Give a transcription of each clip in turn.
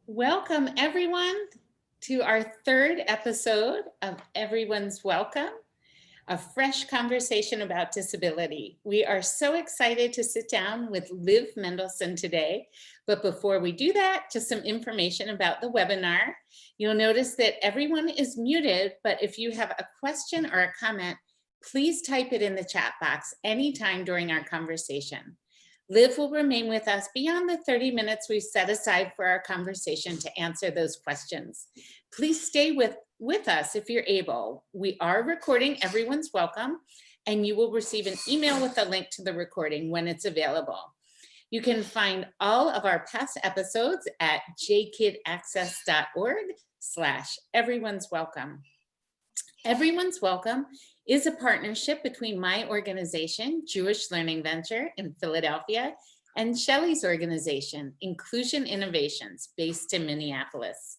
Welcome everyone to our third episode of Everyone's Welcome, a fresh conversation about disability. We are so excited to sit down with Liv Mendelsohn today. But before we do that, just some information about the webinar. You'll notice that everyone is muted, but if you have a question or a comment, please type it in the chat box anytime during our conversation. Liv will remain with us beyond the 30 minutes we've set aside for our conversation to answer those questions. Please stay with us if you're able. We are recording Everyone's Welcome, and you will receive an email with a link to the recording when it's available. You can find all of our past episodes at jkidaccess.org/Everyone's Welcome. Everyone's Welcome is a partnership between my organization, Jewish Learning Venture in Philadelphia, and Shelley's organization, Inclusion Innovations, based in Minneapolis.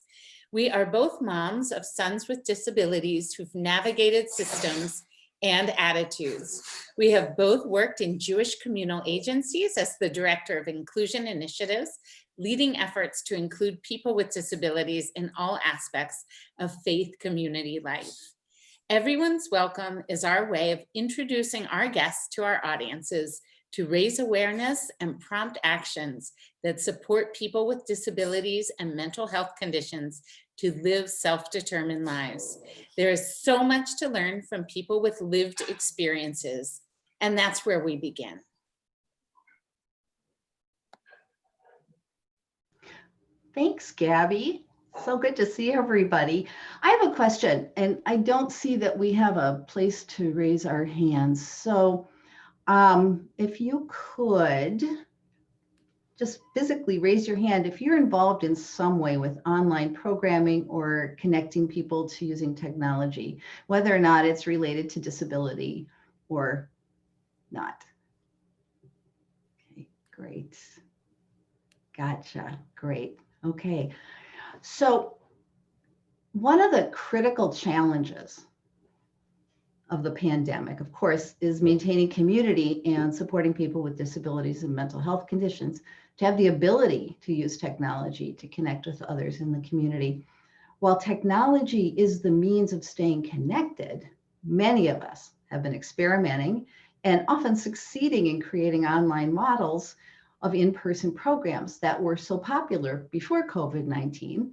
We are both moms of sons with disabilities who've navigated systems and attitudes. We have both worked in Jewish communal agencies as the director of inclusion initiatives, leading efforts to include people with disabilities in all aspects of faith community life. Everyone's Welcome is our way of introducing our guests to our audiences to raise awareness and prompt actions that support people with disabilities and mental health conditions to live self-determined lives. There is so much to learn from people with lived experiences, and that's where we begin. Thanks, Gabby. So good to see everybody. I have a question, and I don't see that we have a place to raise our hands. So if you could just physically raise your hand if you're involved in some way with online programming or connecting people to using technology, whether or not it's related to disability or not. Okay, great. Gotcha, great. Okay. So one of the critical challenges of the pandemic, of course, is maintaining community and supporting people with disabilities and mental health conditions to have the ability to use technology to connect with others in the community. While technology is the means of staying connected, many of us have been experimenting and often succeeding in creating online models of in-person programs that were so popular before COVID-19.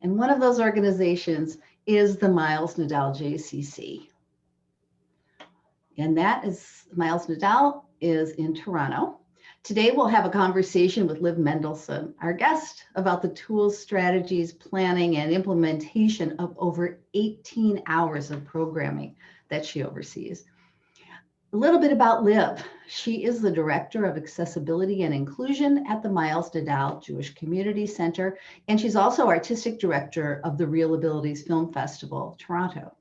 And one of those organizations is the Miles Nadal JCC. And that is, Miles Nadal is in Toronto. Today we'll have a conversation with Liv Mendelsohn, our guest, about the tools, strategies, planning, and implementation of over 18 hours of programming that she oversees. A little bit about Liv. She is the Director of Accessibility and Inclusion at the Miles Nadal Jewish Community Center, and she's also Artistic Director of the ReelAbilities Film Festival, Toronto.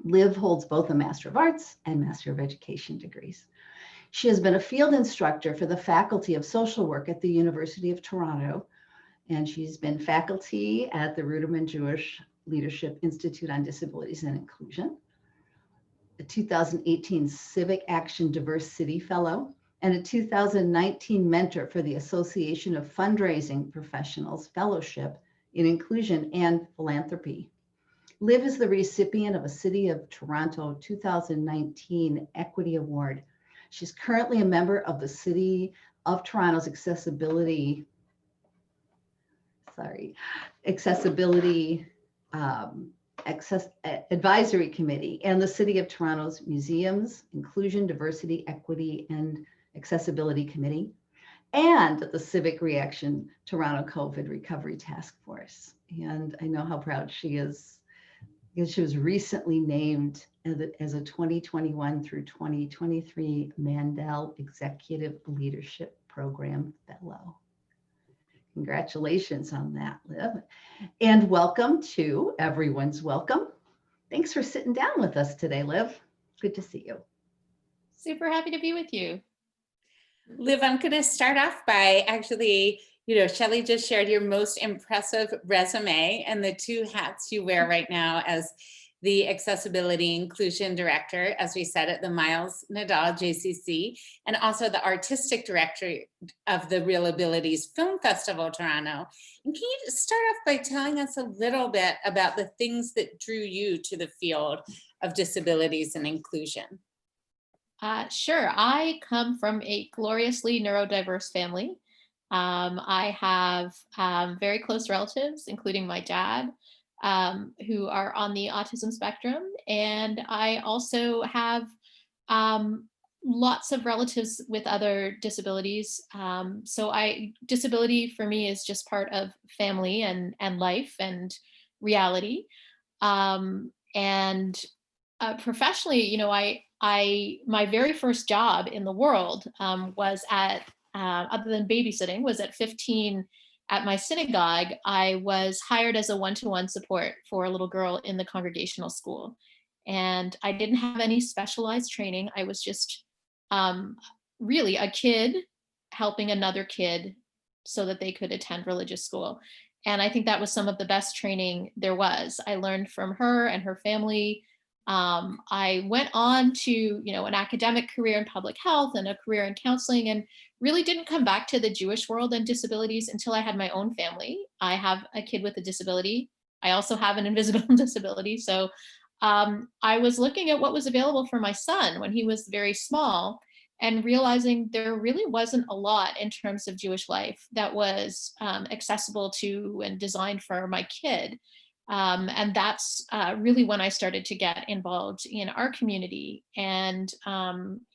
Liv holds both a Master of Arts and Master of Education degrees. She has been a field instructor for the Faculty of Social Work at the University of Toronto, and she's been faculty at the Ruderman Jewish Leadership Institute on Disabilities and Inclusion, a 2018 Civic Action DiverseCity Fellow, and a 2019 mentor for the Association of Fundraising Professionals Fellowship in Inclusion and Philanthropy. Liv is the recipient of a City of Toronto 2019 Equity Award. She's currently a member of the City of Toronto's Accessibility Advisory Committee and the City of Toronto's Museums, Inclusion, Diversity, Equity, and Accessibility Committee, and the Civic Reaction Toronto COVID Recovery Task Force. And I know how proud she is because she was recently named as a 2021 through 2023 Mandel Executive Leadership Program Fellow. Congratulations on that, Liv. And welcome to Everyone's Welcome. Thanks for sitting down with us today, Liv. Good to see you. Super happy to be with you. Liv, I'm going to start off by actually, Shelley just shared your most impressive resume and the two hats you wear right now as the Accessibility Inclusion Director, as we said, at the Miles Nadal JCC, and also the Artistic Director of the ReelAbilities Film Festival Toronto. And can you just start off by telling us a little bit about the things that drew you to the field of disabilities and inclusion? Sure. I come from a gloriously neurodiverse family. I have very close relatives, including my dad, who are on the autism spectrum. And I also have lots of relatives with other disabilities. Disability for me is just part of family and life and reality. And Professionally, my very first job in the world was at, other than babysitting, was at 15 at my synagogue. I was hired as a one-to-one support for a little girl in the congregational school. And I didn't have any specialized training. I was just really a kid helping another kid so that they could attend religious school. And I think that was some of the best training there was. I learned from her and her family. I went on to, an academic career in public health and a career in counseling, and really didn't come back to the Jewish world and disabilities until I had my own family. I have a kid with a disability. I also have an invisible disability. So I was looking at what was available for my son when he was very small, and realizing there really wasn't a lot in terms of Jewish life that was accessible to and designed for my kid. And that's really when I started to get involved in our community and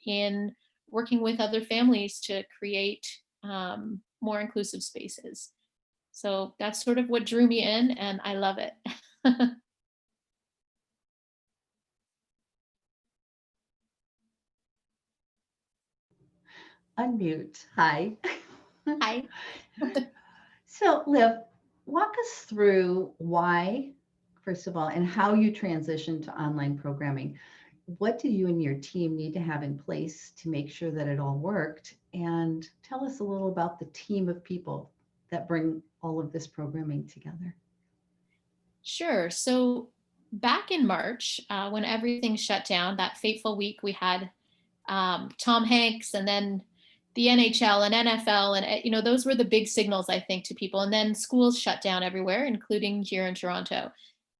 in working with other families to create more inclusive spaces. So that's sort of what drew me in, and I love it. Unmute. Hi. Hi. So, Liv, walk us through why, first of all, and how you transitioned to online programming. What do you and your team need to have in place to make sure that it all worked? And tell us a little about the team of people that bring all of this programming together. Sure. So back in March, when everything shut down, that fateful week, we had Tom Hanks and then the NHL and NFL, and those were the big signals, I think, to people. And then schools shut down everywhere, including here in Toronto.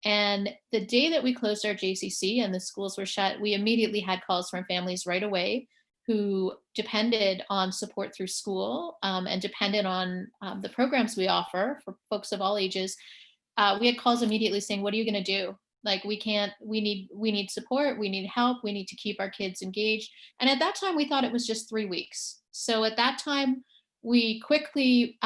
And the day that we closed our JCC and the schools were shut, we immediately had calls from families right away who depended on support through school and depended on the programs we offer for folks of all ages. We had calls immediately saying, "What are you going to do? Like, we need support, we need help, we need to keep our kids engaged." And at that time, we thought it was just 3 weeks. So at that time, we quickly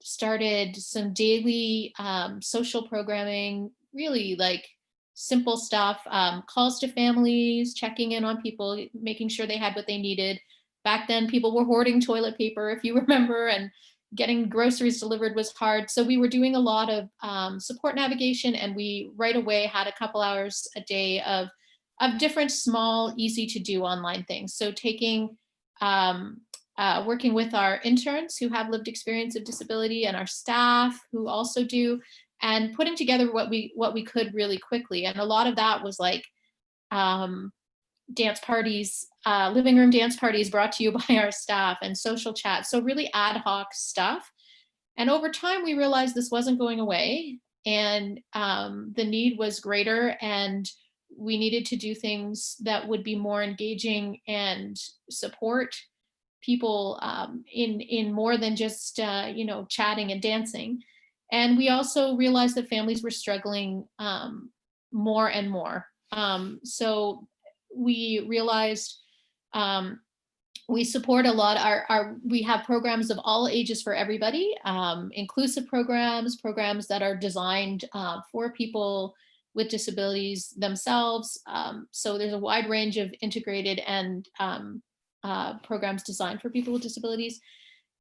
started some daily social programming, really like simple stuff, calls to families, checking in on people, making sure they had what they needed. Back then, people were hoarding toilet paper, if you remember, and getting groceries delivered was hard. So we were doing a lot of support navigation, and we right away had a couple hours a day of different small, easy to do online things. So working with our interns who have lived experience of disability and our staff who also do, and putting together what we could really quickly. And a lot of that was like dance parties, living room dance parties brought to you by our staff, and social chat. So really ad hoc stuff. And over time, we realized this wasn't going away, and the need was greater, and we needed to do things that would be more engaging and support people in more than just chatting and dancing. And we also realized that families were struggling more and more. So we realized we support a lot. We have programs of all ages for everybody, inclusive programs that are designed for people with disabilities themselves. So there's a wide range of integrated and programs designed for people with disabilities.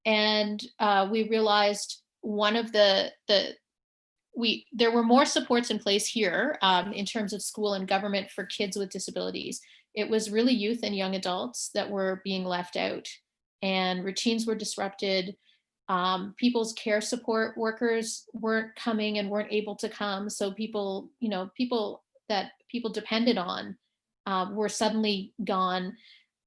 And we realized one of there were more supports in place here in terms of school and government for kids with disabilities. It was really youth and young adults that were being left out, and routines were disrupted. People's care support workers weren't coming and weren't able to come. So people that people depended on were suddenly gone.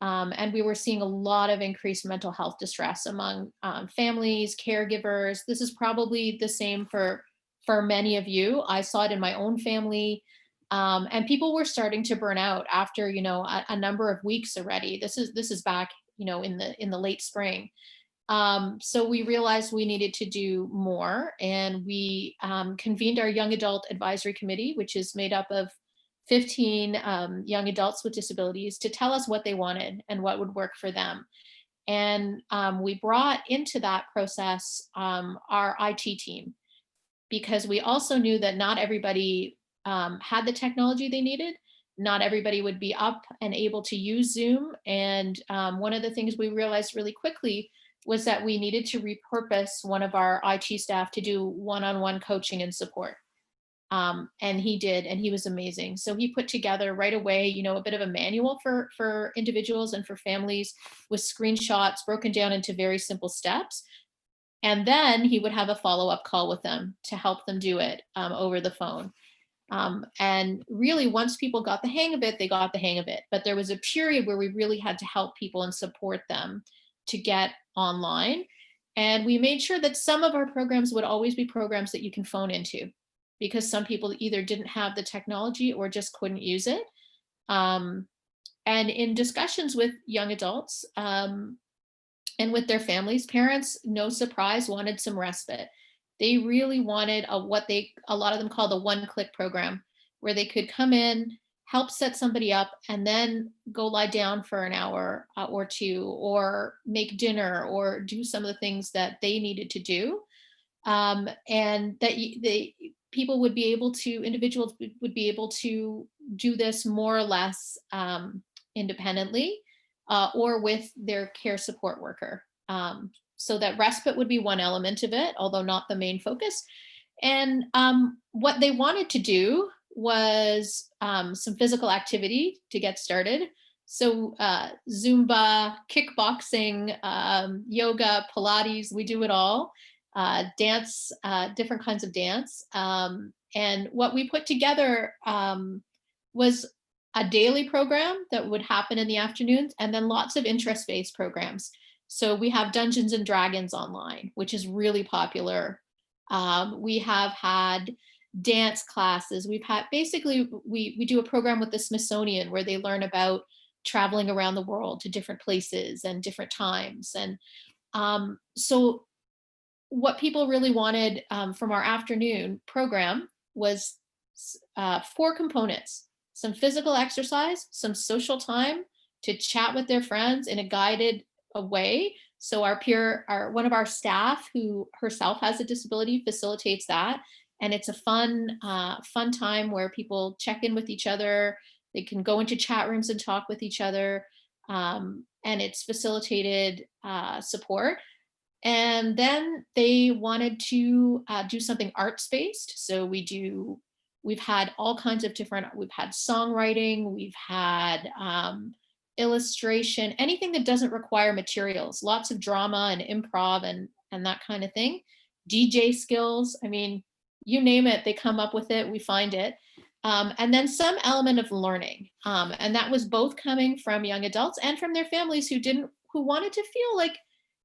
And we were seeing a lot of increased mental health distress among families, caregivers. This is probably the same for many of you. I saw it in my own family. And people were starting to burn out after, a number of weeks already. This is back, in the late spring. So we realized we needed to do more, and we convened our young adult advisory committee, which is made up of 15 young adults with disabilities, to tell us what they wanted and what would work for them. And we brought into that process our IT team, because we also knew that not everybody had the technology they needed. Not everybody would be up and able to use Zoom. And one of the things we realized really quickly was that we needed to repurpose one of our IT staff to do one-on-one coaching and support. And he did, and he was amazing. So he put together right away, a bit of a manual for individuals and for families, with screenshots broken down into very simple steps. And then he would have a follow-up call with them to help them do it over the phone. And really, once people got the hang of it, they got the hang of it. But there was a period where we really had to help people and support them to get online. And we made sure that some of our programs would always be programs that you can phone into, because some people either didn't have the technology or just couldn't use it. And in discussions with young adults and with their families, parents, no surprise, wanted some respite. They really wanted a lot of them call the one-click program, where they could come in, help set somebody up, and then go lie down for an hour or two, or make dinner, or do some of the things that they needed to do. And that individuals would be able to do this more or less independently, or with their care support worker. So that respite would be one element of it, although not the main focus. And what they wanted to do was some physical activity to get started. So Zumba, kickboxing, yoga, Pilates, we do it all. Dance, different kinds of dance. And what we put together was a daily program that would happen in the afternoons, and then lots of interest-based programs. So we have Dungeons and Dragons online, which is really popular. We have had dance classes. We've had, basically, we do a program with the Smithsonian where they learn about traveling around the world to different places and different times. And so what people really wanted from our afternoon program was 4 components: some physical exercise, some social time to chat with their friends in a guided way. So one of our staff, who herself has a disability, facilitates that. And it's a fun time where people check in with each other. They can go into chat rooms and talk with each other. And it's facilitated support. And then they wanted to do something arts-based. So we've had all kinds of we've had songwriting, we've had illustration, anything that doesn't require materials, lots of drama and improv and that kind of thing. DJ skills, I mean, you name it, they come up with it, we find it. And then some element of learning. And that was both coming from young adults and from their families who wanted to feel like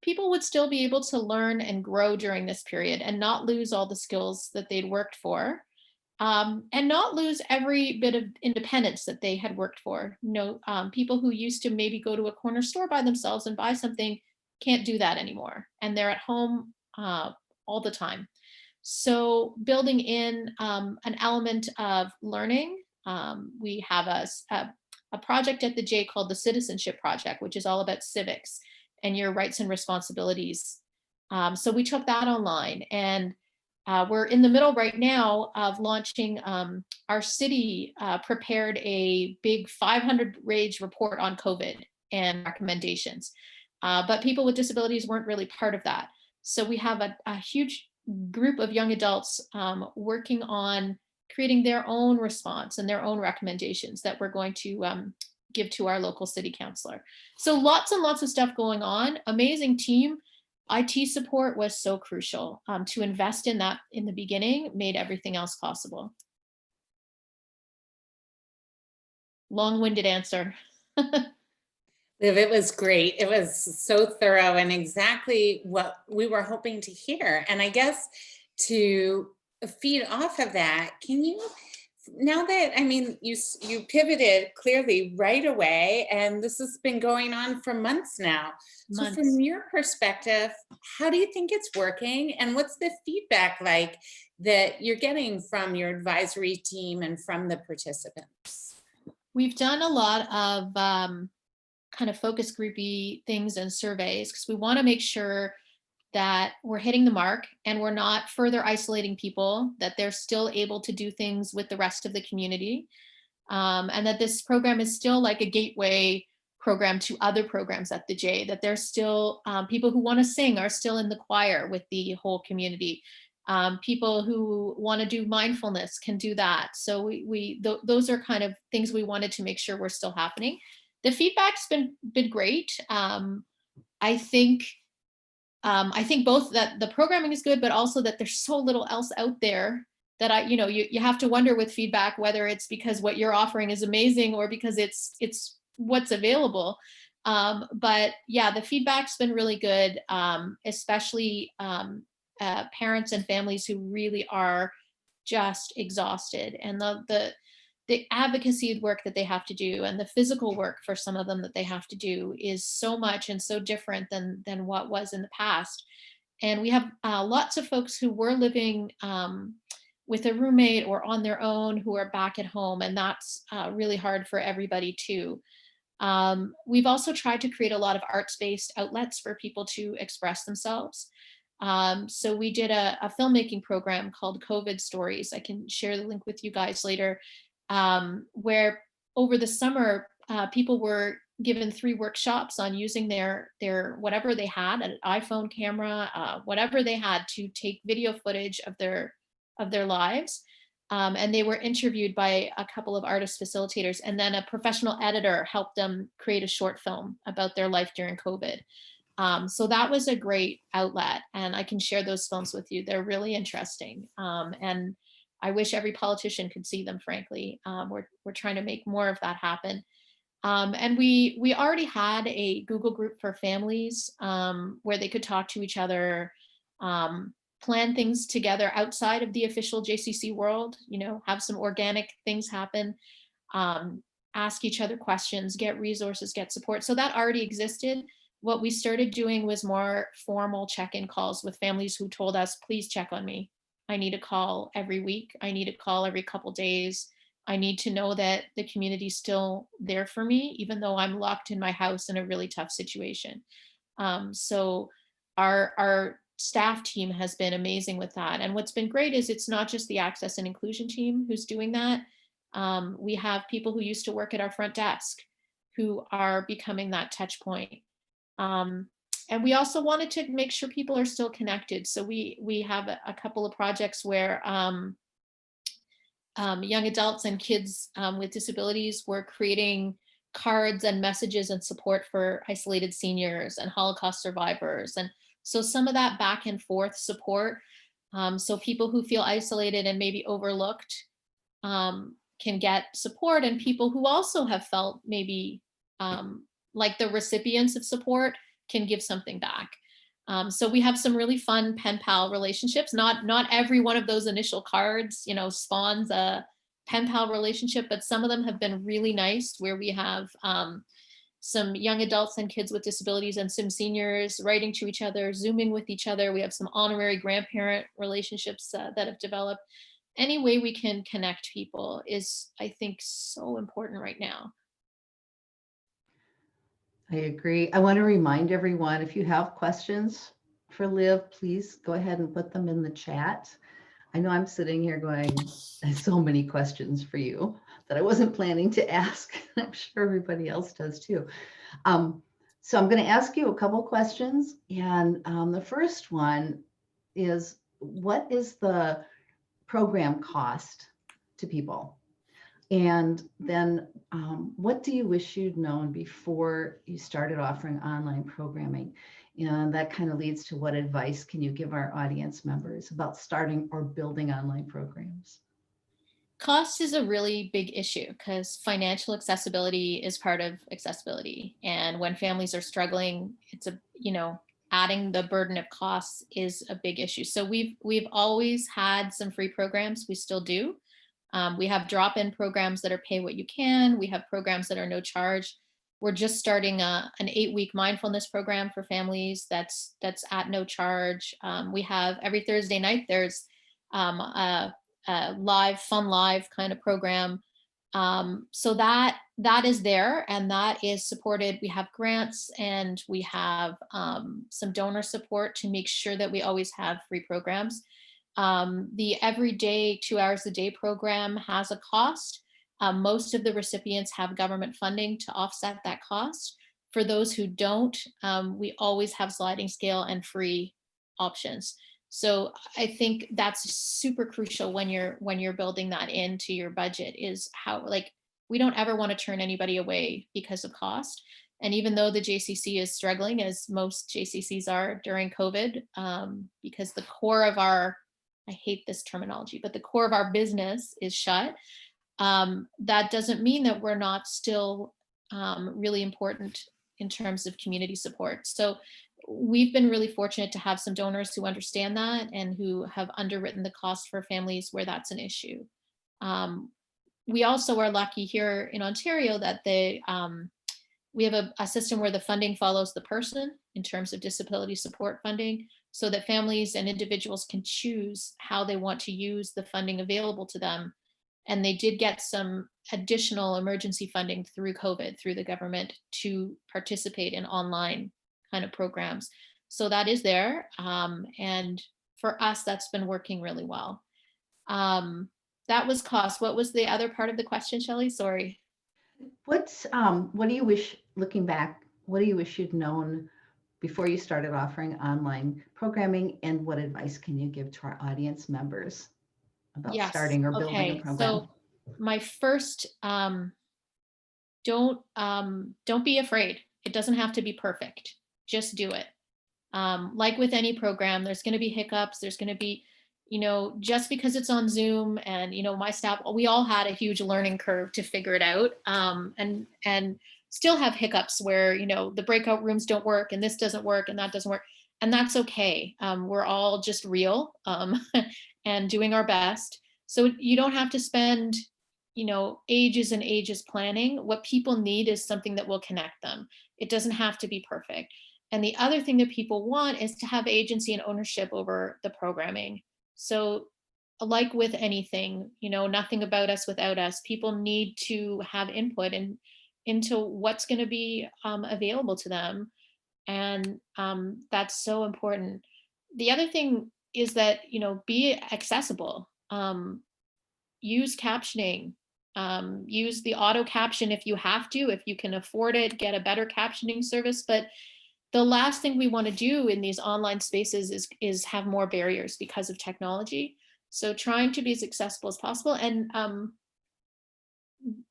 people would still be able to learn and grow during this period and not lose all the skills that they'd worked for. And not lose every bit of independence that they had worked for. People who used to maybe go to a corner store by themselves and buy something can't do that anymore. And they're at home all the time. So building in an element of learning, we have a project at the J called the Citizenship Project, which is all about civics and your rights and responsibilities. So we took that online, and we're in the middle right now of launching. Our city prepared a big 500-page report on COVID and recommendations, but people with disabilities weren't really part of that. So we have a huge group of young adults working on creating their own response and their own recommendations that we're going to give to our local city councilor. So lots and lots of stuff going on. Amazing team. IT support was so crucial. To invest in that in the beginning made everything else possible. long-winded answer. Liv, it was great. It was so thorough and exactly what we were hoping to hear. And I guess to feed off of that, can you, now that, I mean, you pivoted clearly right away, and this has been going on for months now. So Months. from your perspective, how do you think it's working? And what's the feedback like that you're getting from your advisory team and from the participants? We've done a lot of kind of focus groupy things and surveys because we want to make sure that we're hitting the mark and we're not further isolating people, that they're still able to do things with the rest of the community, and that this program is still like a gateway program to other programs at the J, that there's still people who want to sing are still in the choir with the whole community. People who want to do mindfulness can do that. So those are kind of things we wanted to make sure were still happening. The feedback's been great. I think both that the programming is good, but also that there's so little else out there that you have to wonder with feedback whether it's because what you're offering is amazing or because it's what's available. But yeah, the feedback's been really good, especially parents and families who really are just exhausted, and the advocacy work that they have to do and the physical work for some of them that they have to do is so much and so different than what was in the past. And we have lots of folks who were living with a roommate or on their own who are back at home, and that's really hard for everybody too. We've also tried to create a lot of arts-based outlets for people to express themselves. So we did a filmmaking program called COVID Stories. I can share the link with you guys later, where over the summer, people were given 3 workshops on using their whatever they had, an iPhone camera, whatever they had, to take video footage of their lives. And they were interviewed by a couple of artist facilitators, and then a professional editor helped them create a short film about their life during COVID. So that was a great outlet, and I can share those films with you. They're really interesting. And I wish every politician could see them, frankly. We're trying to make more of that happen. And we already had a Google group for families where they could talk to each other, plan things together outside of the official JCC world, have some organic things happen, ask each other questions, get resources, get support. So that already existed. What we started doing was more formal check-in calls with families who told us, please check on me. I need a call every week. I need a call every couple days. I need to know that the community's still there for me, even though I'm locked in my house in a really tough situation. So our staff team has been amazing with that. And what's been great is it's not just the access and inclusion team who's doing that. We have people who used to work at our front desk who are becoming that touch point. And we also wanted to make sure people are still connected. So we have a couple of projects where young adults and kids with disabilities were creating cards and messages and support for isolated seniors and Holocaust survivors. And so some of that back and forth support, so people who feel isolated and maybe overlooked can get support, and people who also have felt maybe like the recipients of support can give something back. So we have some really fun pen pal relationships. Not every one of those initial cards, spawns a pen pal relationship, but some of them have been really nice, where we have some young adults and kids with disabilities and some seniors writing to each other, Zooming with each other. We have some honorary grandparent relationships that have developed. Any way we can connect people is, I think, so important right now. I agree. I want to remind everyone, if you have questions for Liv, please go ahead and put them in the chat. I know I'm sitting here going, I have so many questions for you that I wasn't planning to ask. I'm sure everybody else does too. So I'm going to ask you a couple questions. And the first one is, what is the program cost to people? And then what do you wish you'd known before you started offering online programming? And that kind of leads to, what advice can you give our audience members about starting or building online programs? Cost is a really big issue because financial accessibility is part of accessibility. And when families are struggling, it's adding the burden of costs is a big issue. So we've always had some free programs. We still do. We have drop-in programs that are pay what you can. We have programs that are no charge. We're just starting an 8-week mindfulness program for families that's at no charge. We have every Thursday night, there's a fun live kind of program. So that is there and that is supported. We have grants and we have some donor support to make sure that we always have free programs. The everyday 2 hours a day program has a cost. Most of the recipients have government funding to offset that cost. For those who don't, we always have sliding scale and free options. So I think that's super crucial when you're building that into your budget, is how, like, we don't ever want to turn anybody away because of cost. And even though the JCC is struggling, as most JCCs are during COVID, because the core of our, I hate this terminology, but the core of our business is shut, that doesn't mean that we're not still really important in terms of community support. So we've been really fortunate to have some donors who understand that and who have underwritten the cost for families where that's an issue. We also are lucky here in Ontario that we have a system where the funding follows the person in terms of disability support funding, so that families and individuals can choose how they want to use the funding available to them. And they did get some additional emergency funding through COVID, through the government, to participate in online kind of programs. So that is there. And for us, that's been working really well. That was cost. What was the other part of the question, Shelley? Sorry. What do you wish, looking back, what do you wish you'd known before you started offering online programming, and what advice can you give to our audience members about starting or building a program? So my first, don't be afraid. It doesn't have to be perfect. Just do it. Like with any program, there's going to be hiccups. There's going to be, just because it's on Zoom and, my staff, we all had a huge learning curve to figure it out, and still have hiccups where, the breakout rooms don't work and this doesn't work and that doesn't work. And that's okay. We're all just real and doing our best. So you don't have to spend, ages and ages planning. What people need is something that will connect them. It doesn't have to be perfect. And the other thing that people want is to have agency and ownership over the programming. So like with anything, nothing about us without us. People need to have input into what's going to be available to them. And that's so important. The other thing is that, be accessible. Use captioning. Use the auto caption if you have to. If you can afford it, get a better captioning service. But the last thing we want to do in these online spaces is have more barriers because of technology. So trying to be as accessible as possible. And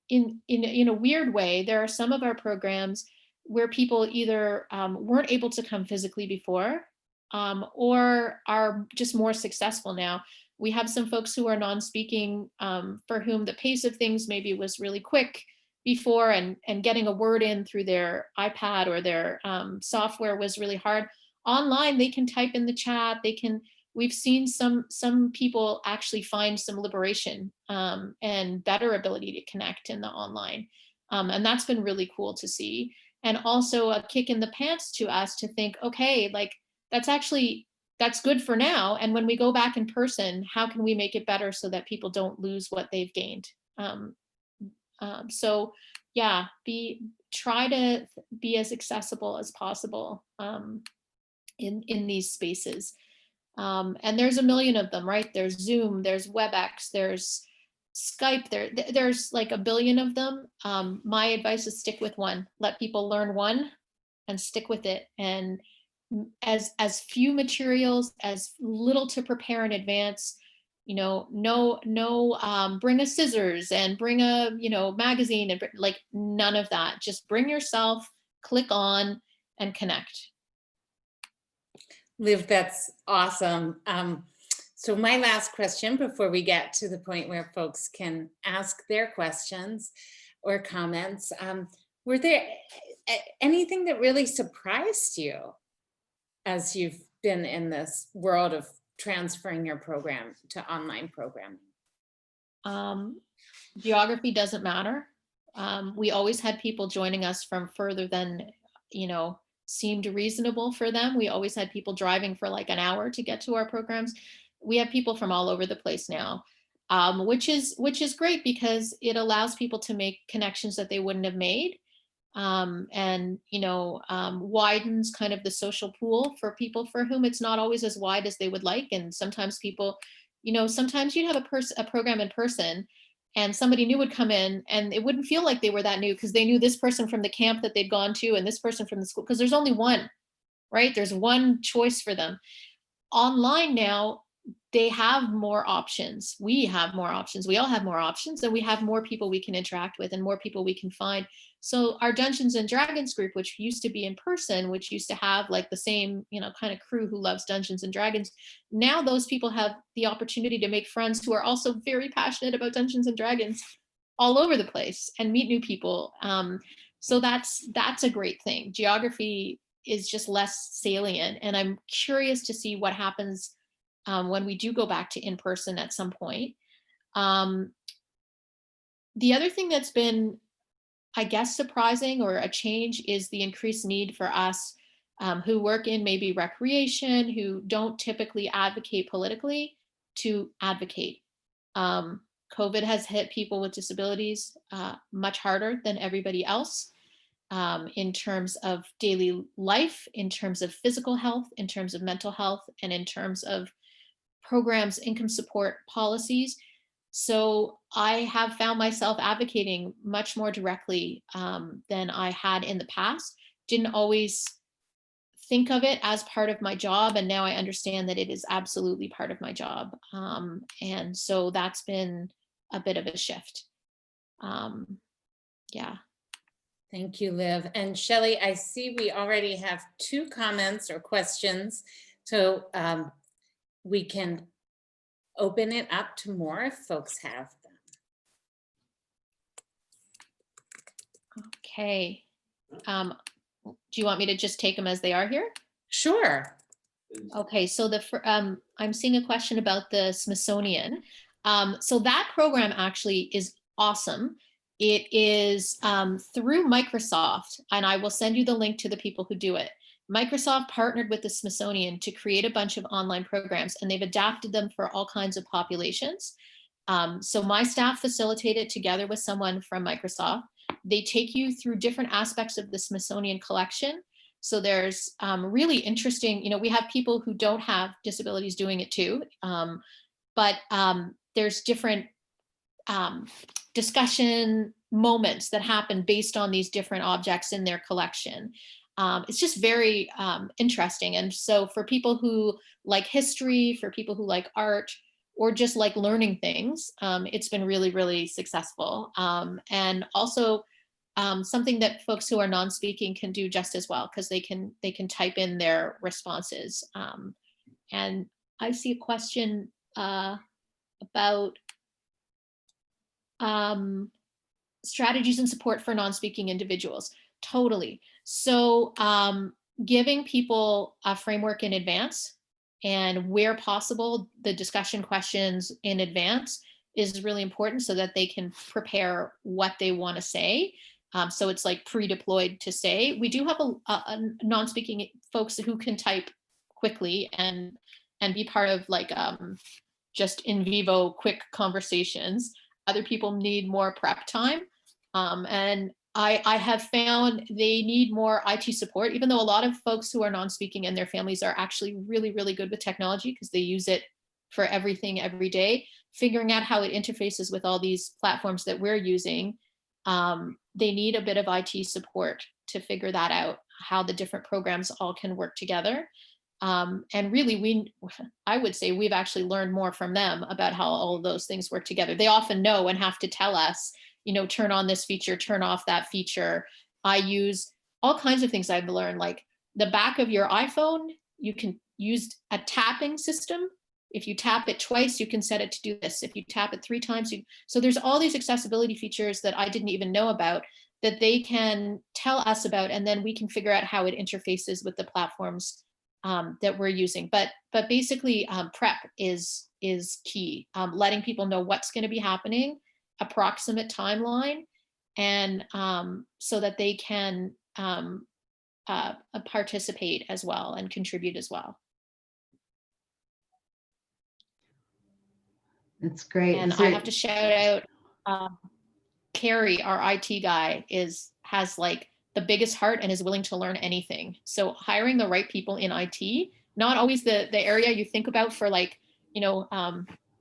in a weird way, there are some of our programs where people either weren't able to come physically before, or are just more successful now. We have some folks who are non-speaking, for whom the pace of things maybe was really quick before, and getting a word in through their iPad or their software was really hard. Online, they can type in the chat. We've seen some people actually find some liberation and better ability to connect in the online. And that's been really cool to see. And also a kick in the pants to us to think, okay, like that's good for now. And when we go back in person, how can we make it better so that people don't lose what they've gained? So yeah, try to be as accessible as possible in these spaces. And there's a million of them, right? There's Zoom, there's WebEx, there's Skype, there's like a billion of them. My advice is stick with one. Let people learn one and stick with it. And as few materials, as little to prepare in advance. Bring a scissors and bring a magazine, and like none of that. Just bring yourself, click on, and connect. Liv, that's awesome. So my last question before we get to the point where folks can ask their questions or comments, were there anything that really surprised you as you've been in this world of transferring your program to online programming? Geography doesn't matter. We always had people joining us from further than, seemed reasonable for them. We always had people driving for like an hour to get to our programs. We have people from all over the place now, which is great because it allows people to make connections that they wouldn't have made. And widens kind of the social pool for people for whom it's not always as wide as they would like. And sometimes people, sometimes you'd have a program in person and somebody new would come in and it wouldn't feel like they were that new because they knew this person from the camp that they'd gone to and this person from the school, because there's only one, right? There's one choice for them. Online now, they have more options. We have more options. We all have more options, and we have more people we can interact with and more people we can find. So our Dungeons and Dragons group, which used to be in person, which used to have like the same, kind of crew who loves Dungeons and Dragons, now those people have the opportunity to make friends who are also very passionate about Dungeons and Dragons all over the place and meet new people. So that's a great thing. Geography is just less salient, and I'm curious to see what happens when we do go back to in-person at some point. The other thing that's been, I guess, surprising or a change is the increased need for us who work in maybe recreation, who don't typically advocate politically, to advocate. COVID has hit people with disabilities much harder than everybody else in terms of daily life, in terms of physical health, in terms of mental health, and in terms of programs, income support policies. So I have found myself advocating much more directly than I had in the past. Didn't always think of it as part of my job, and now I understand that it is absolutely part of my job. And so that's been a bit of a shift. Yeah. Thank you, Liv. And Shelley, I see we already have 2 comments or questions. So we can open it up to more if folks have them. Okay. Do you want me to just take them as they are here? Sure. Okay, so I'm seeing a question about the Smithsonian. So that program actually is awesome. It is through Microsoft, and I will send you the link to the people who do it. Microsoft partnered with the Smithsonian to create a bunch of online programs, and they've adapted them for all kinds of populations. So my staff facilitate it together with someone from Microsoft. They take you through different aspects of the Smithsonian collection. So there's really interesting, we have people who don't have disabilities doing it too, but there's different discussion moments that happen based on these different objects in their collection. It's just very interesting. And so for people who like history, for people who like art, or just like learning things, it's been really, really successful. And also something that folks who are non-speaking can do just as well, because they can type in their responses. And I see a question about strategies and support for non-speaking individuals. Totally. So giving people a framework in advance, and where possible, the discussion questions in advance is really important so that they can prepare what they want to say. So it's like pre-deployed to say. We do have a non-speaking folks who can type quickly and be part of like just in vivo quick conversations. Other people need more prep time. And I have found they need more IT support, even though a lot of folks who are non-speaking and their families are actually really, really good with technology because they use it for everything every day. Figuring out how it interfaces with all these platforms that we're using, they need a bit of IT support to figure that out, how the different programs all can work together. And really, I would say we've actually learned more from them about how all of those things work together. They often know and have to tell us, turn on this feature, turn off that feature. I use all kinds of things I've learned, like the back of your iPhone, you can use a tapping system. If you tap it twice, you can set it to do this. If you tap it 3 times, so there's all these accessibility features that I didn't even know about that they can tell us about, and then we can figure out how it interfaces with the platforms that we're using. But basically, prep is key. Letting people know what's going to be happening, approximate timeline, and so that they can participate as well and contribute as well. That's great. And I have to shout out Carrie, our IT guy, has like the biggest heart and is willing to learn anything. So hiring the right people in IT, not always the area you think about for like, you know,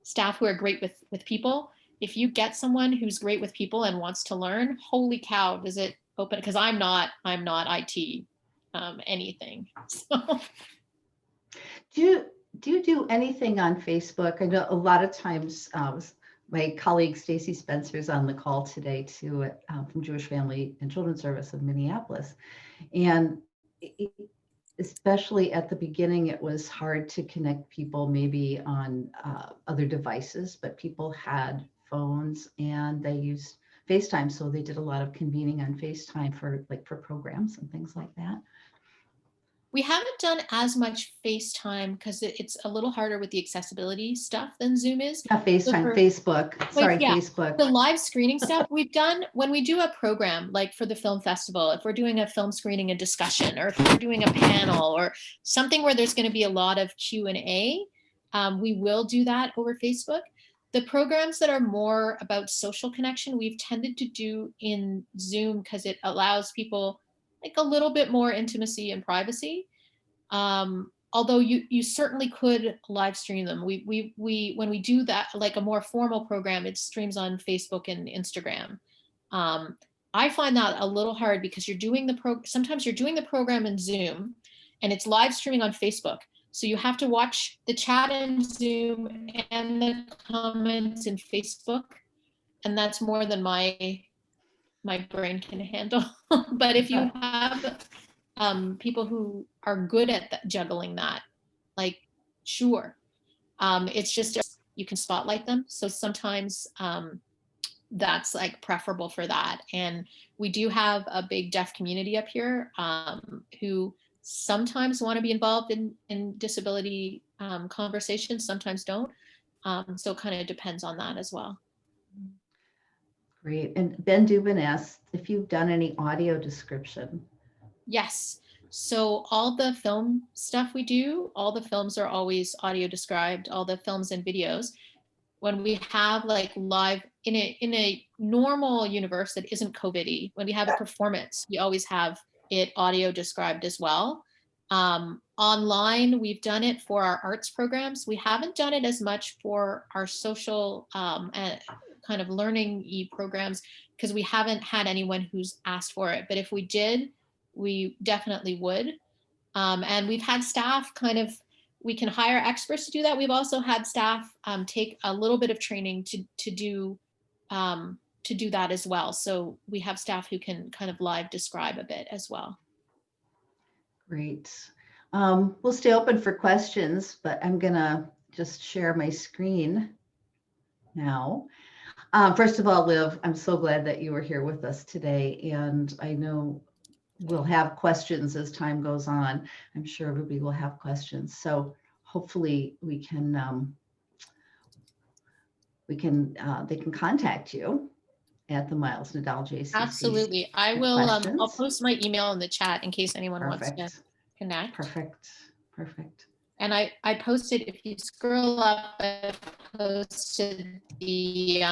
staff who are great with people. If you get someone who's great with people and wants to learn, holy cow, does it open? Because I'm not IT anything. So. Do you do anything on Facebook? I know a lot of times my colleague Stacy Spencer's on the call today too, from Jewish Family and Children's Service of Minneapolis. And especially at the beginning, it was hard to connect people maybe on other devices, but people had phones and they used FaceTime. So they did a lot of convening on FaceTime for programs and things like that. We haven't done as much FaceTime because it's a little harder with the accessibility stuff than Zoom is. Yeah, FaceTime, Facebook. Sorry, yeah, Facebook. The live screening stuff we've done when we do a program, like for the film festival, if we're doing a film screening and discussion, or if we're doing a panel or something where there's going to be a lot of Q&A, we will do that over Facebook. The programs that are more about social connection, we've tended to do in Zoom because it allows people like a little bit more intimacy and privacy. Although you certainly could live stream them. We when we do that, like a more formal program, it streams on Facebook and Instagram. I find that a little hard because you're doing sometimes you're doing the program in Zoom and it's live streaming on Facebook. So you have to watch the chat in Zoom and the comments in Facebook. And that's more than my brain can handle. But if you have people who are good at juggling that, like, sure. It's just, you can spotlight them. So sometimes that's like preferable for that. And we do have a big deaf community up here who sometimes want to be involved in disability conversations, sometimes don't. So it kind of depends on that as well. Great. And Ben Dubin asks if you've done any audio description. Yes. So all the film stuff we do, all the films are always audio described, all the films and videos. When we have like live in a normal universe that isn't COVID-y, when we have a performance, we always have it audio described as well. Online, we've done it for our arts programs. We haven't done it as much for our social kind of learning programs because we haven't had anyone who's asked for it. But if we did, we definitely would. And we've had staff we can hire experts to do that. We've also had staff take a little bit of training to do that as well. So we have staff who can kind of live describe a bit as well. Great. We'll stay open for questions, but I'm gonna just share my screen now. First of all, Liv, I'm so glad that you were here with us today, and I know we'll have questions as time goes on. I'm sure everybody will have questions. So hopefully they can contact you at the Miles Nadal JCC. Absolutely. I will, I'll post my email in the chat in case anyone wants to connect. Perfect. And I posted, if you scroll up, I posted the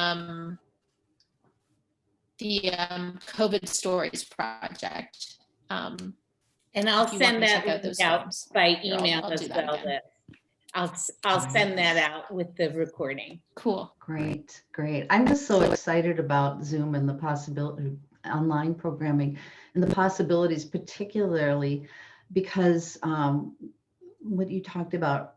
COVID Stories project. And I'll send that link out by email as well. I'll send that out with the recording. Cool. Great. I'm just so excited about Zoom and the possibility, online programming and the possibilities, particularly because what you talked about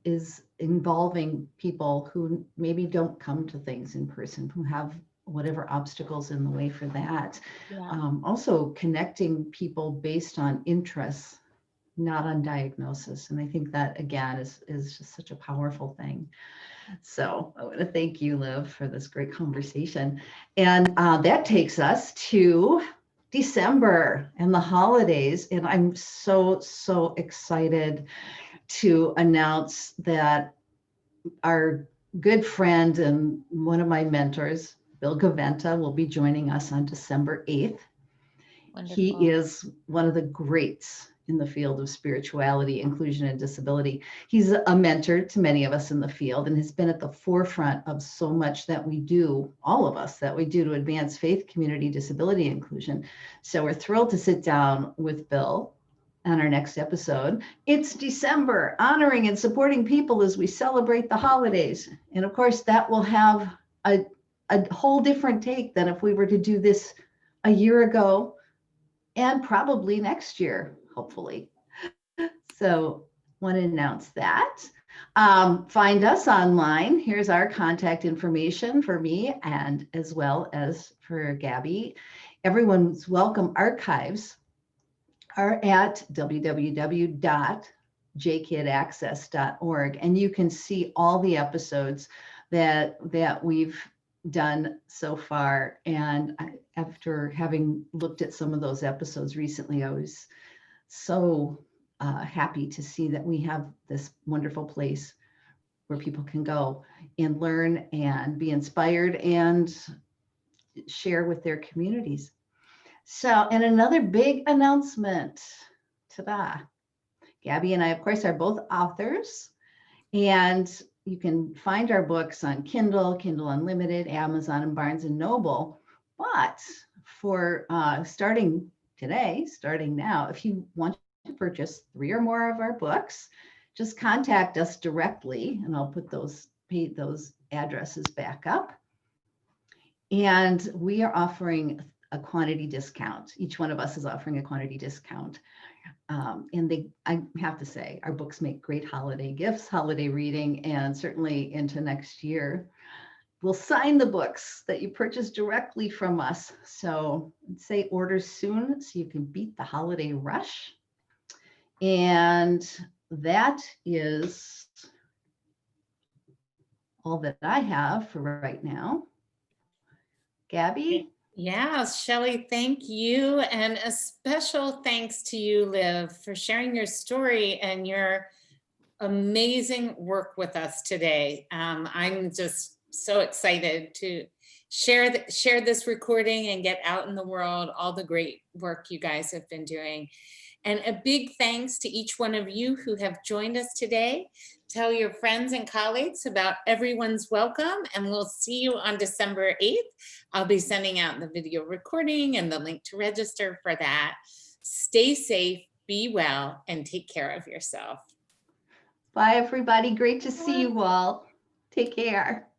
is involving people who maybe don't come to things in person, who have whatever obstacles in the way for that. Yeah. Also connecting people based on interests, not on diagnosis. And I think that, again, is just such a powerful thing. So I want to thank you, Liv, for this great conversation. And that takes us to December and the holidays. And I'm so excited to announce that our good friend and one of my mentors, Bill Gaventa, will be joining us on December 8th. Wonderful. He is one of the greats in the field of spirituality, inclusion, and disability. He's a mentor to many of us in the field and has been at the forefront of so much that we do, all of us, that we do to advance faith, community, disability inclusion. So we're thrilled to sit down with Bill on our next episode. It's December, honoring and supporting people as we celebrate the holidays. And of course, that will have a whole different take than if we were to do this a year ago and probably next year, hopefully. So want to announce that. Find us online. Here's our contact information for me and as well as for Gabby. Everyone's welcome. Archives are at www.jkidaccess.org, and you can see all the episodes that we've done so far. And after having looked at some of those episodes recently, I was so happy to see that we have this wonderful place where people can go and learn and be inspired and share with their communities. So, and another big announcement, ta-da. Gabby and I, of course, are both authors, and you can find our books on Kindle, Kindle Unlimited, Amazon, and Barnes & Noble. But for starting now, if you want to purchase 3 or more of our books, just contact us directly, and I'll put those addresses back up. And we are offering a quantity discount. Each one of us is offering a quantity discount. And I have to say, our books make great holiday gifts, holiday reading, and certainly into next year. We'll sign the books that you purchase directly from us. So say order soon so you can beat the holiday rush. And that is all that I have for right now. Gabby? Yeah, Shelley, thank you. And a special thanks to you, Liv, for sharing your story and your amazing work with us today. I'm just so excited to share this recording and get out in the world all the great work you guys have been doing. And a big thanks to each one of you who have joined us today. Tell your friends and colleagues about Everyone's Welcome, and we'll see you on December 8th. I'll be sending out the video recording and the link to register for that. Stay safe, be well, and take care of yourself. Bye, everybody. Great to see you all. Take care.